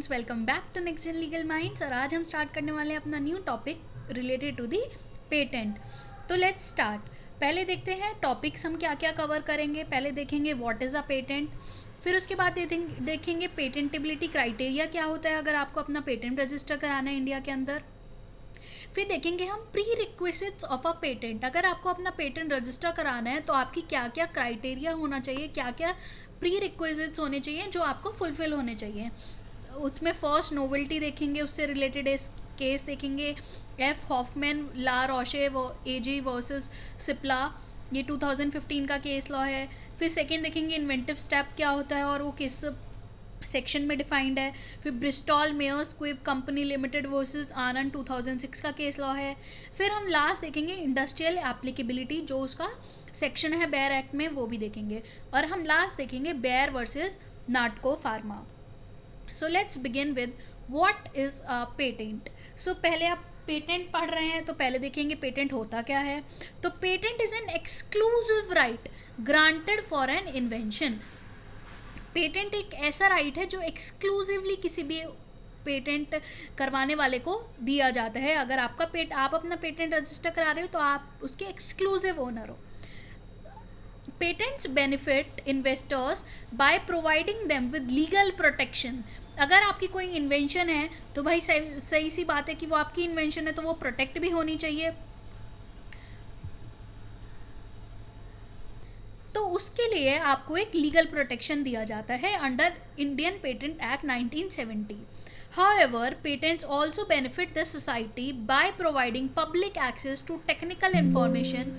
Friends, welcome back to next gen legal minds. और आज हम स्टार्ट करने वाले हैं अपना new topic related to the patent. तो लेट्स स्टार्ट। पहले देखते हैं टॉपिक्स हम क्या क्या कवर करेंगे। पहले देखेंगे व्हाट इज़ अ पेटेंट, फिर उसके बाद देखेंगे पेटेंटेबिलिटी क्राइटेरिया क्या होता है अगर आपको अपना पेटेंट रजिस्टर कराना है इंडिया के अंदर। फिर देखेंगे हम pre requisites of a patent. अगर आपको अपना पेटेंट रजिस्टर कराना है तो आपकी क्या क्या क्राइटेरिया होना चाहिए, क्या क्या प्री रिक्विजिट्स होने चाहिए जो आपको फुलफिल होने चाहिए। उसमें फर्स्ट नोवेल्टी देखेंगे, उससे रिलेटेड केस देखेंगे एफ हॉफमैन ला रोशे एजी वर्सेस सिप्ला, ये 2015 का केस लॉ है। फिर सेकेंड देखेंगे इन्वेंटिव स्टेप क्या होता है और वो किस सेक्शन में डिफाइंड है। फिर Bristol Myers Squibb company limited versus Anand 2006 का केस लॉ है। फिर हम लास्ट देखेंगे इंडस्ट्रियल एप्लीकेबिलिटी, जो उसका सेक्शन है बेयर एक्ट में, वो भी देखेंगे। और हम लास्ट देखेंगे Bayer versus Natco pharma. So let's begin with what is a patent. So पहले आप पेटेंट पढ़ रहे हैं तो पहले देखेंगे पेटेंट होता क्या है। तो patent is an exclusive right granted for an invention. Patent एक ऐसा राइट है जो एक्सक्लूसिवली किसी भी पेटेंट करवाने वाले को दिया जाता है। अगर आप अपना पेटेंट रजिस्टर करा रहे हो तो आप उसके एक्सक्लूसिव ओनर हो। Patents benefit investors by providing them with legal protection. अगर आपकी कोई इन्वेंशन है तो भाई सही सी बात है कि वो आपकी इन्वेंशन है तो वो प्रोटेक्ट भी होनी चाहिए। तो उसके लिए आपको एक लीगल प्रोटेक्शन दिया जाता है under Indian patent act 1970। However, patents also benefit the society by providing public access to technical information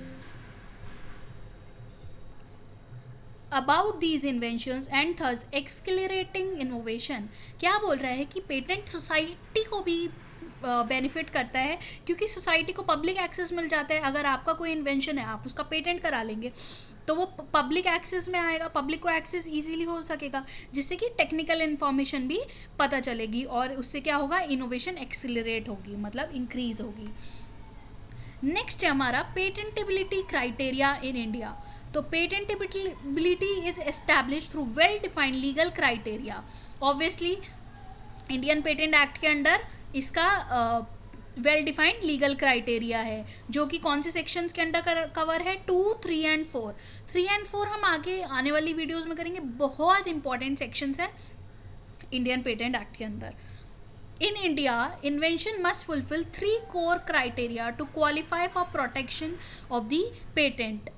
about these inventions and thus accelerating innovation। क्या बोल रहा है कि पेटेंट सोसाइटी को भी बेनिफिट करता है क्योंकि सोसाइटी को पब्लिक एक्सेस मिल जाता है। अगर आपका कोई इन्वेंशन है आप उसका पेटेंट करा लेंगे तो वो पब्लिक एक्सेस में आएगा, पब्लिक को एक्सेस इजीली हो सकेगा, जिससे कि टेक्निकल इन्फॉर्मेशन भी पता चलेगी और उससे क्या होगा, इनोवेशन एक्सिलरेट होगी, मतलब इंक्रीज होगी। नेक्स्ट है हमारा पेटेंटेबिलिटी क्राइटेरिया इन इंडिया। तो patentability is establish through well defined legal criteria. Obviously Indian patent act के अंडर इसका वेल डिफाइंड लीगल क्राइटेरिया है, जो कि कौन से सेक्शंस के अंडर कवर है, 2, 3 एंड 4। 3 एंड 4 हम आगे आने वाली वीडियोस में करेंगे, बहुत इंपॉर्टेंट सेक्शंस है इंडियन पेटेंट एक्ट के अंदर। In India invention must fulfil 3 core criteria to qualify for protection of the patent.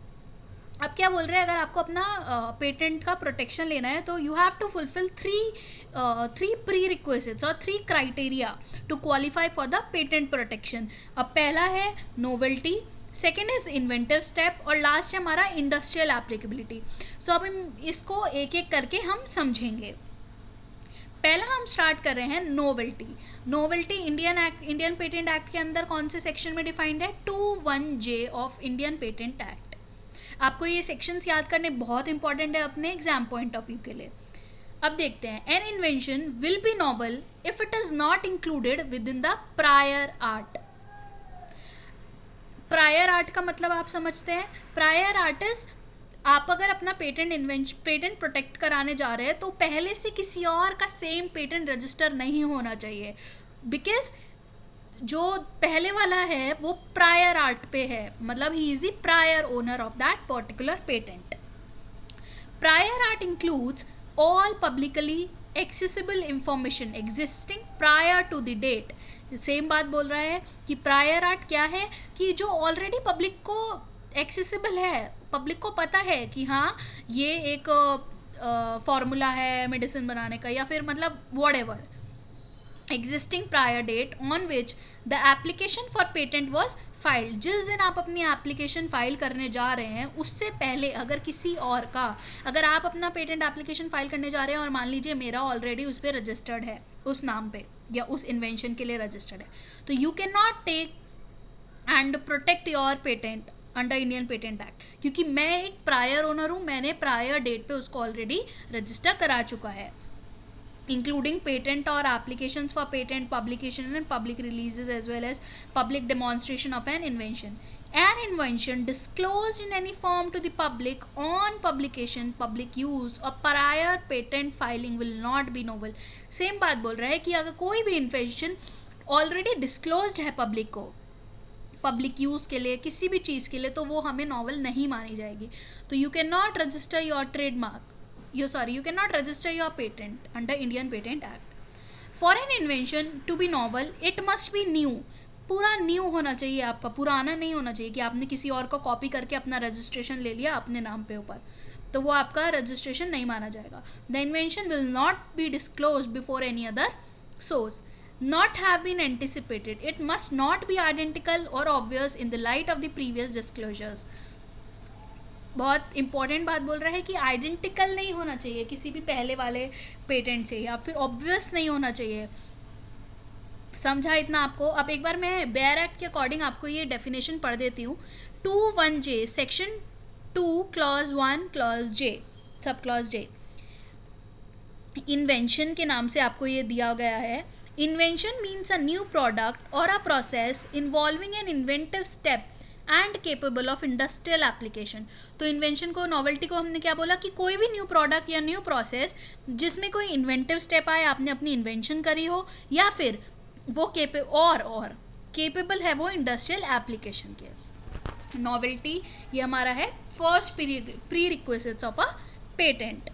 अब क्या बोल रहे हैं, अगर आपको अपना पेटेंट का प्रोटेक्शन लेना है तो you have to fulfil three prerequisites और 3 criteria to qualify for the patent protection. अब पहला है novelty, second is inventive step और लास्ट है हमारा इंडस्ट्रियल एप्लीकेबिलिटी। सो अब हम इसको एक एक करके हम समझेंगे। पहला हम स्टार्ट कर रहे हैं novelty. Novelty Indian patent act के अंदर कौन से सेक्शन में डिफाइंड है, 21J of Indian patent act. आपको ये सेक्शंस याद करने बहुत इंपॉर्टेंट है अपने एग्जाम पॉइंट ऑफ व्यू के लिए। अब देखते हैं, an invention will be novel if it is not included within the prior art. Prior art का मतलब आप समझते हैं, प्रायर आर्ट इज, आप अगर अपना पेटेंट प्रोटेक्ट कराने जा रहे हैं तो पहले से किसी और का सेम पेटेंट रजिस्टर नहीं होना चाहिए, बिकॉज जो पहले वाला है वो प्रायर आर्ट पे है, मतलब he is the prior owner of that particular patent. Prior art includes all publicly accessible information existing prior to the date. Same बात बोल रहा है कि प्रायर आर्ट क्या है, कि जो ऑलरेडी पब्लिक को एक्सेसिबल है, पब्लिक को पता है कि हाँ ये एक फॉर्मूला है मेडिसिन बनाने का, या फिर मतलब whatever existing prior date on which the application for patent was filed। जिस दिन आप अपनी एप्लीकेशन फाइल करने जा रहे हैं उससे पहले अगर किसी और का, अगर आप अपना पेटेंट एप्लीकेशन फाइल करने जा रहे हैं और मान लीजिए मेरा ऑलरेडी उस पर रजिस्टर्ड है, उस नाम पे या उस इन्वेंशन के लिए रजिस्टर्ड है, तो you can not take and protect your patent under Indian patent act, क्योंकि मैं एक प्रायर ओनर हूँ, मैंने प्रायर डेट पे उसको ऑलरेडी रजिस्टर करा चुका है। including patent or applications for patent publication and public releases as well as public demonstration of an invention। An invention disclosed in any form to the public on publication, public use or prior patent filing will not be novel. Same बात बोल रहा है कि अगर कोई भी invention already disclosed है public को, पब्लिक यूज़ के लिए, किसी भी चीज़ के लिए, तो वो हमें नॉवल नहीं मानी जाएगी. तो you can not register your trademark, you cannot register your patent under Indian Patent Act. For an invention to be novel, it must be new. पूरा न्यू होना चाहिए आपका, पुराना नहीं होना चाहिए कि आपने किसी और को कॉपी करके अपना रजिस्ट्रेशन ले लिया अपने नाम पे ऊपर, तो वो आपका रजिस्ट्रेशन नहीं माना जाएगा. The invention will not be disclose before any other source, not have been anticipated. It must not be identical or obvious in the light of the previous disclosures. बहुत इंपॉर्टेंट बात बोल रहा है कि आइडेंटिकल नहीं होना चाहिए किसी भी पहले वाले पेटेंट से, या फिर ऑब्वियस नहीं होना चाहिए. समझा इतना आपको? अब एक बार मैं बेयर एक्ट के अकॉर्डिंग आपको ये डेफिनेशन पढ़ देती हूँ. 2(1)J section 2 clause 1 clause J sub clause J invention के नाम से आपको ये दिया गया है. Invention means a new product और a process involving an inventive step and capable of industrial application. तो इन्वेंशन को, नॉवेल्टी को हमने क्या बोला कि कोई भी न्यू प्रोडक्ट या न्यू प्रोसेस जिसमें कोई इन्वेंटिव स्टेप आए, आपने अपनी इन्वेंशन करी हो, या फिर वो और केपेबल है वो इंडस्ट्रियल एप्लीकेशन के. नॉवेल्टी ये हमारा है first pre requisites of a patent.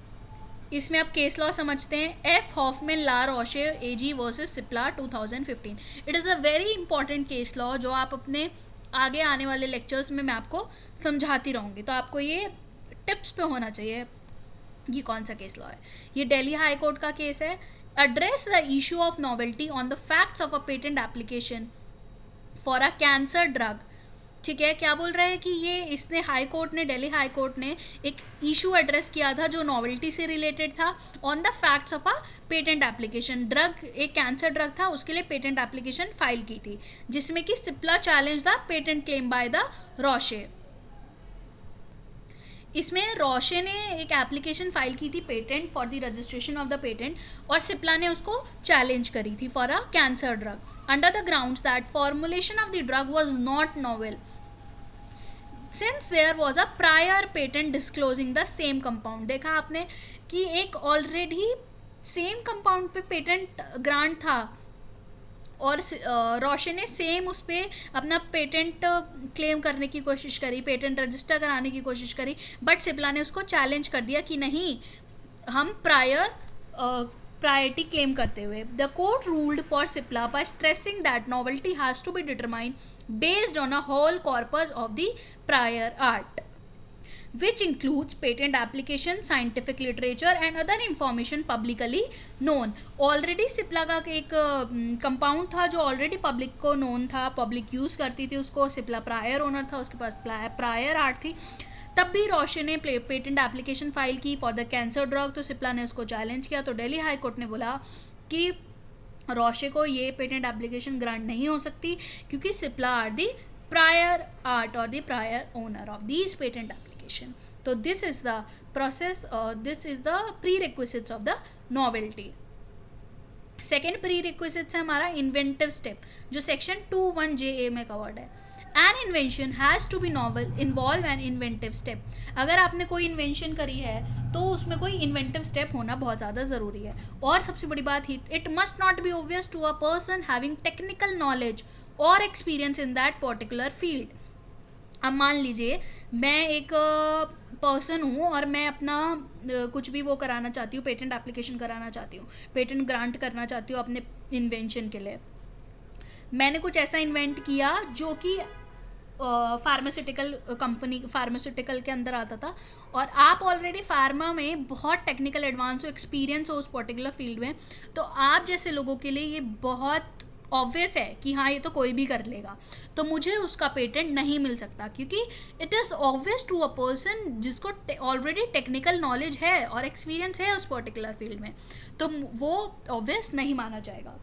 इसमें आप केस लॉ समझते हैं. F Hoffmann La Roche AG versus Cipla 2015. It is a very important case law जो आप अपने आगे आने वाले लेक्चर्स में मैं आपको समझाती रहूँगी, तो आपको ये टिप्स पे होना चाहिए ये कौन सा केस लॉ है. ये दिल्ली हाई कोर्ट का केस है. Address the issue of novelty on the facts of a patent application for a cancer drug. ठीक है, क्या बोल रहे हैं कि ये इसने हाई कोर्ट ने, दिल्ली हाई कोर्ट ने एक इशू एड्रेस किया था जो नॉवेल्टी से रिलेटेड था on the facts of a patent application. Drug एक कैंसर ड्रग था, उसके लिए पेटेंट एप्लीकेशन फाइल की थी जिसमें कि Cipla challenge the patent claim by the Roche. इसमें रोशे ने एक एप्लीकेशन फाइल की थी patent for the registration of the patent, और सिप्ला ने उसको चैलेंज करी थी for a cancer drug under the grounds that formulation of the drug was not novel since there was a prior patent disclosing the same compound. देखा आपने कि एक already same compound पे पेटेंट ग्रांट था और रोशे ने सेम उस पर अपना पेटेंट क्लेम करने की कोशिश करी, पेटेंट रजिस्टर कराने की कोशिश करी, बट सिप्ला ने उसको चैलेंज कर दिया कि नहीं, हम प्रायोरिटी क्लेम करते हुए. The court ruled for Cipla by stressing that novelty has to be determined based on a whole corpus of the prior art which includes patent application, scientific literature and other information publicly known. Already Cipla का एक compound था जो already public को known था, public use करती थी उसको. Cipla prior owner था, उसके पास प्रायर आर्ट थी. तब भी रोशे ने पेटेंट एप्लीकेशन फाइल की फॉर द कैंसर ड्रग, तो सिप्ला ने उसको चैलेंज किया. तो दिल्ली हाई कोर्ट ने बोला कि रोशे को ये पेटेंट एप्लीकेशन ग्रांट नहीं हो सकती क्योंकि Cipla are the prior art और the prior owner of these patent application. So this is the process, this is the prerequisites of the novelty. Second prerequisites है हमारा इन्वेंटिव स्टेप जो सेक्शन 2(1)JA में covered है. An invention has to be novel involve an inventive step. अगर आपने कोई invention करी है तो उसमें कोई इन्वेंटिव स्टेप होना बहुत ज़्यादा ज़रूरी है. और सबसे बड़ी बात ही, it must not be obvious to a person having technical knowledge और experience in that particular field. अब मान लीजिए मैं एक पर्सन हूँ और मैं अपना कुछ भी वो कराना चाहती हूँ, पेटेंट एप्लीकेशन कराना चाहती हूँ, पेटेंट ग्रांट करना चाहती हूँ अपने इन्वेंशन के लिए. मैंने कुछ ऐसा इन्वेंट किया जो कि फार्मास्यूटिकल कंपनी, फार्मास्यूटिकल के अंदर आता था, और आप ऑलरेडी फार्मा में बहुत टेक्निकल एडवांस हो, एक्सपीरियंस हो उस पर्टिकुलर फील्ड में, तो आप जैसे लोगों के लिए ये बहुत ऑब्वियस है कि हाँ ये तो कोई भी कर लेगा, तो मुझे उसका पेटेंट नहीं मिल सकता क्योंकि it is obvious to a person जिसको ऑलरेडी टेक्निकल नॉलेज है और एक्सपीरियंस है उस पर्टिकुलर फील्ड में, तो वो ऑब्वियस नहीं माना जाएगा.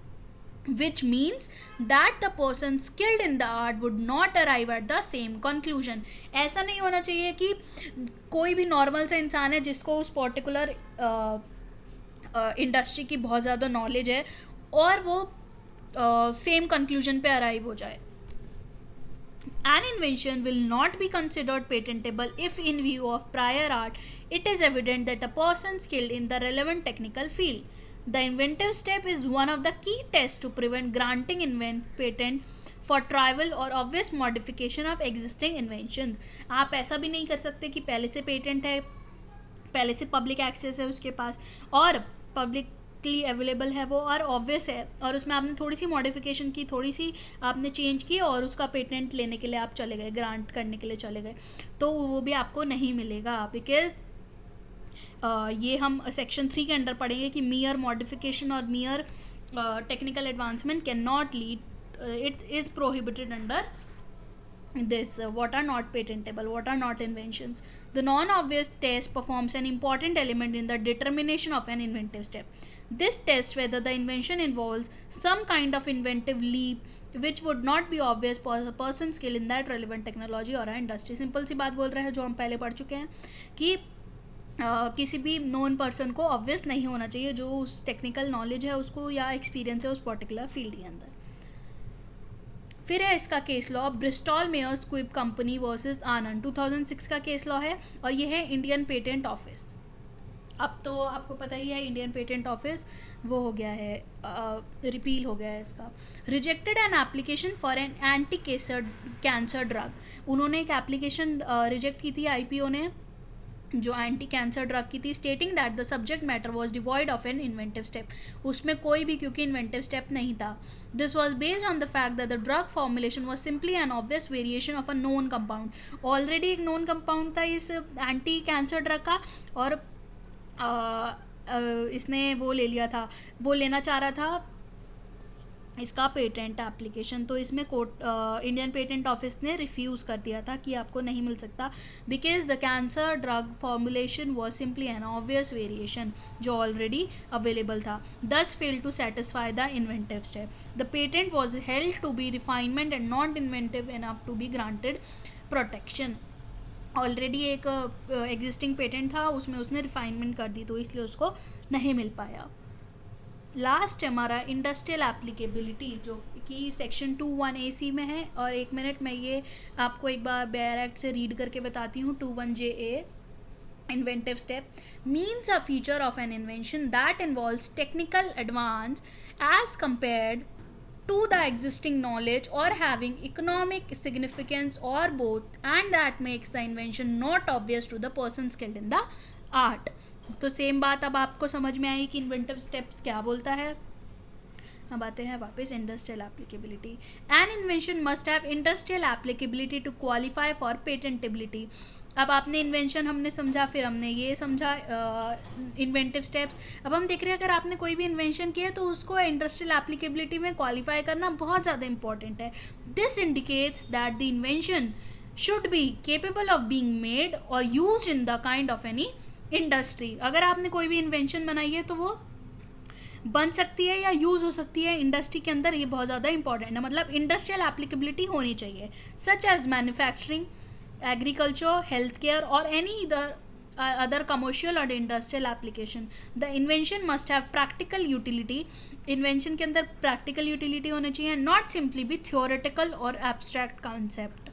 which means that the person skilled in the art would not arrive at the same conclusion. ऐसा नहीं होना चाहिए कि कोई भी नॉर्मल सा इंसान है जिसको उस पर्टिकुलर इंडस्ट्री की बहुत ज़्यादा नॉलेज है और वो सेम कंक्लूजन पे अराइव हो जाए. An invention will not be considered patentable if, in view of prior art, it is evident that a person skilled in the relevant technical field. The inventive step is one of the key tests to prevent granting patent for trivial or obvious modification of existing inventions. आप ऐसा भी नहीं कर सकते कि पहले से patent है, पहले से पब्लिक एक्सेस है उसके पास और पब्लिकली अवेलेबल है वो और ऑब्वियस है, और उसमें आपने थोड़ी सी मॉडिफिकेशन की, थोड़ी सी आपने चेंज की और उसका पेटेंट लेने के लिए आप चले गए, ग्रांट करने के लिए चले गए, तो वो भी आपको नहीं मिलेगा। बिकॉज ये हम सेक्शन 3 के अंडर पढ़ेंगे कि मियर मॉडिफिकेशन और मियर technical advancement can not lead, it is prohibited under this what are not patentable, what are not inventions. The non-obvious test performs an important element in the determination of an inventive step. This tests whether the invention involves some kind of inventive leap which would not be obvious for a person skill in that relevant technology or industry. Simple सी बात बोल रहे हैं जो हम पहले पढ़ चुके हैं कि किसी भी नॉन पर्सन को ऑब्वियस नहीं होना चाहिए जो उस टेक्निकल नॉलेज है उसको या एक्सपीरियंस है उस पर्टिकुलर फील्ड के अंदर। फिर है इसका case law, Bristol Myers Squibb company versus Anand, 2006 का केस लॉ है और ये है इंडियन पेटेंट ऑफिस। अब तो आपको पता ही है इंडियन पेटेंट ऑफिस वो हो गया है, रिपील हो गया है इसका। Rejected an application for an anti cancer drug, उन्होंने एक एप्लीकेशन रिजेक्ट की थी आईपीओ ने जो एंटी कैंसर ड्रग की थी, stating that the subject matter was devoid of an inventive step, उसमें कोई भी क्योंकि इन्वेंटिव स्टेप नहीं था। This was based on the fact that the drug formulation was simply an obvious variation of a known compound, already एक known compound था इस anti cancer drug का और इसने वो ले लिया था, वो लेना चाह रहा था इसका पेटेंट एप्लीकेशन, तो इसमें कोर्ट इंडियन पेटेंट ऑफिस ने रिफ्यूज़ कर दिया था कि आपको नहीं मिल सकता because the cancer drug formulation was simply an obvious variation जो ऑलरेडी अवेलेबल था, thus fail to satisfy the inventive step. The patent was held to be refinement and not inventive enough to be granted protection, already एक existing patent था उसमें उसने refinement कर दी तो इसलिए उसको नहीं मिल पाया। लास्ट हमारा इंडस्ट्रियल एप्लीकेबिलिटी जो कि सेक्शन 21AC में है, और एक मिनट मैं ये आपको एक बार बेयर एक्ट से रीड करके बताती हूँ। 21JA inventive step means a feature of an invention that involves technical advance as compared to the existing knowledge or having economic significance or both, and that makes the invention not obvious to the person skilled in the art. तो same बात अब आपको समझ में आई कि inventive steps क्या बोलता है। अब आते हैं वापस industrial applicability. An invention must have industrial applicability to qualify for patentability. अब आपने इन्वेंशन हमने समझा, फिर हमने ये समझा इन्वेंटिव स्टेप्स। अब हम देख रहे हैं अगर आपने कोई भी इन्वेंशन किया तो उसको इंडस्ट्रियल एप्लीकेबिलिटी में क्वालिफाई करना बहुत ज़्यादा इंपॉर्टेंट है। This indicates that the invention should be capable of being made और used in the kind of any industry. अगर आपने कोई भी इन्वेंशन बनाई है तो वो बन सकती है या यूज़ हो सकती है इंडस्ट्री के अंदर, ये बहुत ज़्यादा इंपॉर्टेंट है। मतलब इंडस्ट्रियल एप्लीकेबिलिटी होनी चाहिए, such as manufacturing, agriculture, health care और एनी अदर कमर्शियल और industrial application. The invention must have practical utility, invention के अंदर प्रैक्टिकल यूटिलिटी होनी चाहिए, नॉट सिंपली भी थियोरेटिकल और एब्स्ट्रैक्ट कॉन्सेप्ट,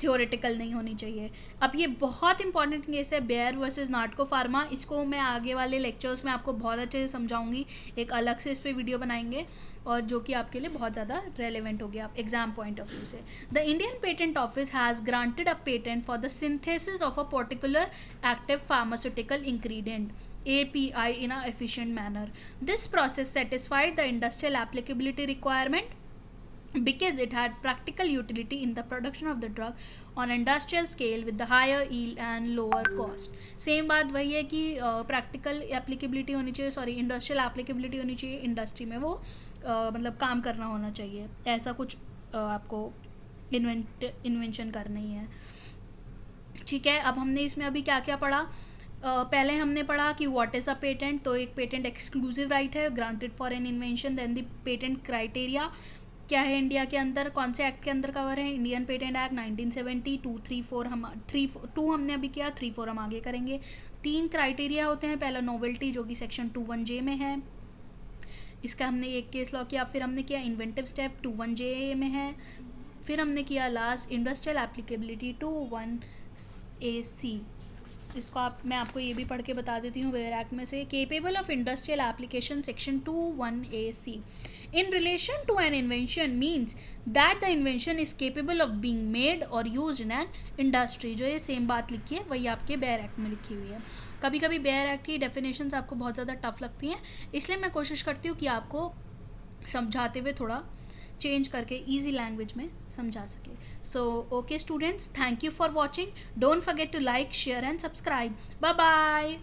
थियोरेटिकल नहीं होनी चाहिए। अब ये बहुत इंपॉर्टेंट केस है बेयर वर्सेस नाटको फार्मा, इसको मैं आगे वाले लेक्चर्स में आपको बहुत अच्छे से समझाऊंगी, एक अलग से इस पर वीडियो बनाएंगे और जो कि आपके लिए बहुत ज़्यादा रेलेवेंट होगी आप एग्जाम पॉइंट ऑफ व्यू से। The Indian patent office has granted a patent for the synthesis of a particular active pharmaceutical ingredient API in a efficient manner. This process satisfied the industrial applicability requirement because it had practical utility in the production of the drug on industrial scale with the higher yield and lower cost. Same बात वही है कि practical applicability होनी चाहिए, sorry industrial applicability होनी चाहिए, industry में वो मतलब काम करना होना चाहिए, ऐसा कुछ आपको इन्वेंशन करना ही है। ठीक है, अब हमने इसमें अभी क्या क्या पढ़ा। पहले हमने पढ़ा कि व्हाट इज़ अ पेटेंट, तो एक पेटेंट एक्सक्लूसिव राइट है granted for an invention. Then the patent criteria क्या है इंडिया के अंदर, कौन से एक्ट के अंदर कवर है, इंडियन पेटेंट एक्ट 1970, 2, 3, 4 हम 2 हमने अभी किया, 3, 4 हम आगे करेंगे। 3 क्राइटेरिया होते हैं, पहला नोवेल्टी जो कि सेक्शन 21J में है, इसका हमने एक केस लॉ किया, फिर हमने किया इन्वेंटिव स्टेप 21J में है, फिर हमने किया लास्ट इंडस्ट्रियल एप्लीकेबिलिटी 21AC। इसको मैं आपको ये भी पढ़ के बता देती हूँ वेयर एक्ट में से। Capable of industrial application section 21AC in relation to an invention means that the invention is capable of being made और यूज इन एन इंडस्ट्री। जो ये सेम बात लिखी है वही आपके बेयर एक्ट में लिखी हुई है। कभी कभी बेयर एक्ट की डेफिनेशंस आपको बहुत ज़्यादा टफ लगती हैं, इसलिए मैं कोशिश करती हूँ कि आपको समझाते हुए थोड़ा चेंज करके ईजी लैंग्वेज में समझा सके। So okay students, thank you for watching. Don't forget to like, share and subscribe. Bye bye.